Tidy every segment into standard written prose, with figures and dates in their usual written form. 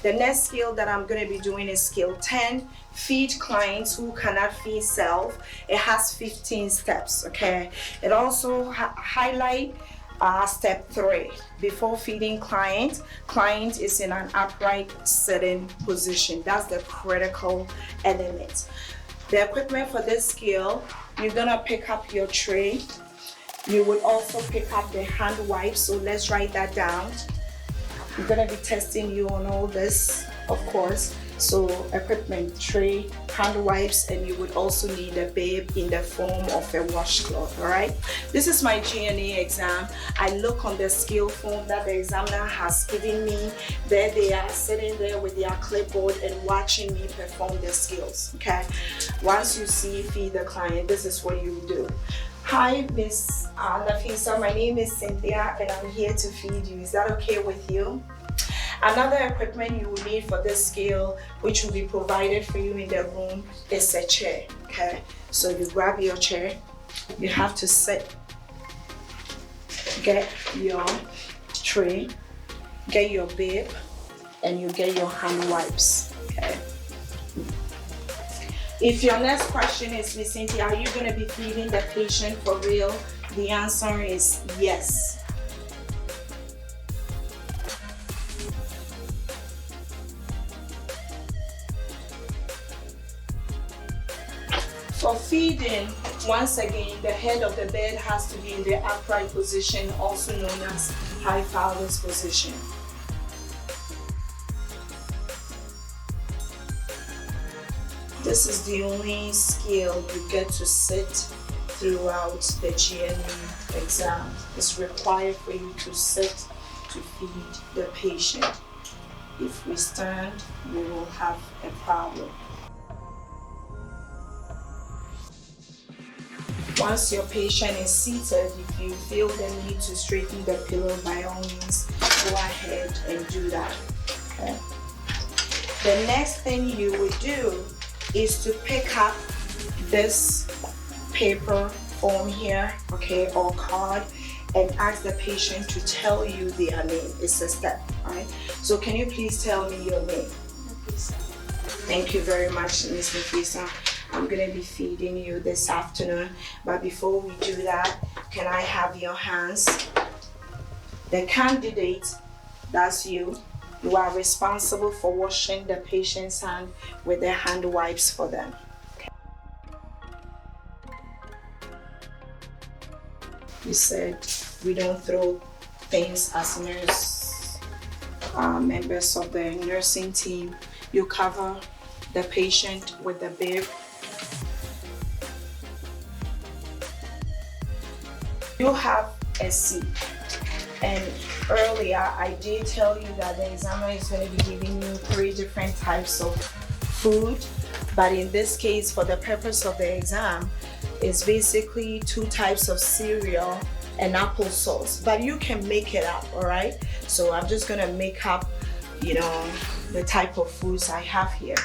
The next skill that I'm going to be doing is skill 10, feed clients who cannot feed self. It has 15 steps, okay? It also highlight step 3. Before feeding client is in an upright sitting position. That's the critical element. The equipment for this skill, you're gonna pick up your tray. You would also pick up the hand wipes, so let's write that down. I'm gonna be testing you on all this, of course. So equipment, tray, hand wipes, and you would also need a bib in the form of a washcloth, all right? This is my CNA exam. I look on the skill form that the examiner has given me. There they are sitting there with their clipboard and watching me perform the skills, okay? Once you see feed the client, this is what you do. Hi, Miss Nafisa, my name is Cynthia and I'm here to feed you. Is that okay with you? Another equipment you will need for this skill, which will be provided for you in the room, is a chair, okay? So you grab your chair, you have to sit, get your tray, get your bib, and you get your hand wipes, okay? If your next question is, Miss Cynthia, are you gonna be feeding the patient for real? The answer is yes. For feeding, once again, the head of the bed has to be in the upright position, also known as high phallus position. This is the only skill you get to sit throughout the CNA exam. It's required for you to sit to feed the patient. If we stand, we will have a problem. Once your patient is seated, if you feel the need to straighten the pillow, by all means, go ahead and do that, okay? The next thing you would do is to pick up this paper form here, okay, or card, and ask the patient to tell you their name. It's a step, right? So can you please tell me your name? Thank you very much, Ms. Nafisa. I'm gonna be feeding you this afternoon, but before we do that, can I have your hands? The candidate, that's you. You are responsible for washing the patient's hand with the hand wipes for them. Okay. You said we don't throw things as members of the nursing team. You cover the patient with the bib. You have a seat, and earlier I did tell you that the examiner is going to be giving you 3 different types of food, but in this case, for the purpose of the exam, it's basically 2 types of cereal and applesauce, but you can make it up, all right? So I'm just going to make up, the type of foods I have here,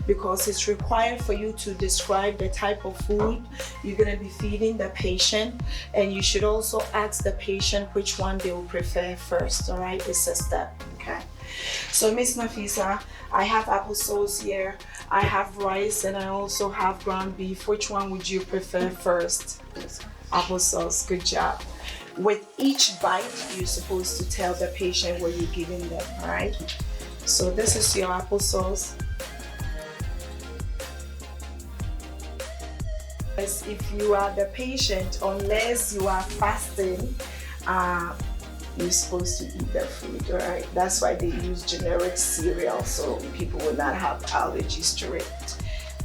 because it's required for you to describe the type of food you're going to be feeding the patient, and you should also ask the patient which one they will prefer first, all right? It's a step, okay? So Miss Nafisa, I have applesauce here, I have rice, and I also have ground beef. Which one would you prefer first? Applesauce, good job. With each bite, you're supposed to tell the patient what you're giving them, all right? So this is your applesauce. If you are the patient, unless you are fasting, you're supposed to eat the food, all right? That's why they use generic cereal, so people will not have allergies to it.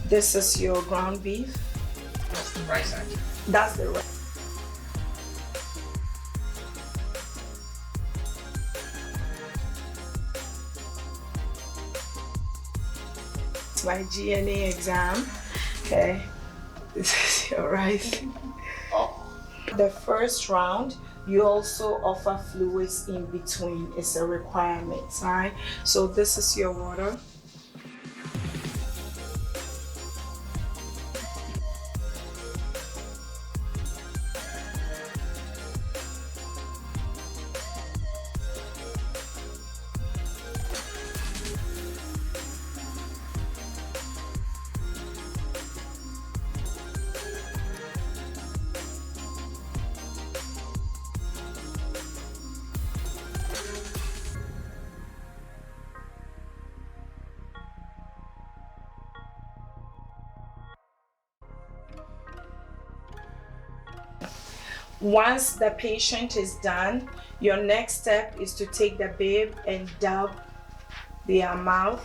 This is your ground beef. That's the rice, actually. That's the rice. My CNA exam, okay? This is your rice. The first round, you also offer fluids in between. It's a requirement, all right? So this is your water. Once the patient is done, your next step is to take the bib and dab their mouth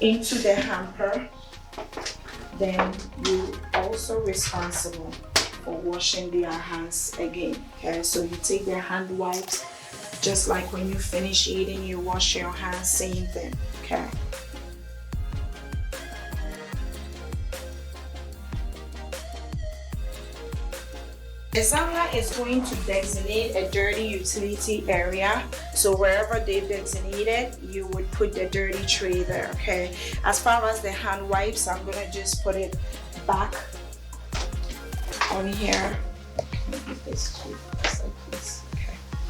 into the hamper. Then you also responsible for washing their hands again. Okay, so you take their hand wipes, just like when you finish eating, you wash your hands, same thing. Okay. Examiner is going to designate a dirty utility area. So wherever they've designated, you would put the dirty tray there, okay? As far as the hand wipes, I'm gonna just put it back on here. Okay,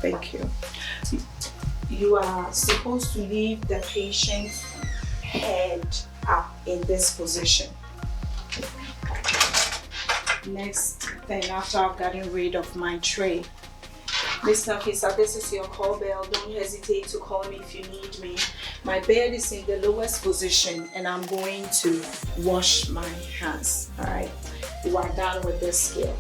thank you. You are supposed to leave the patient's head up in this position. Next thing, after I've gotten rid of my tray, Miss Nafisa, this is your call bell. Don't hesitate to call me if you need me. My bed is in the lowest position and I'm going to wash my hands. All right, you are done with this skill.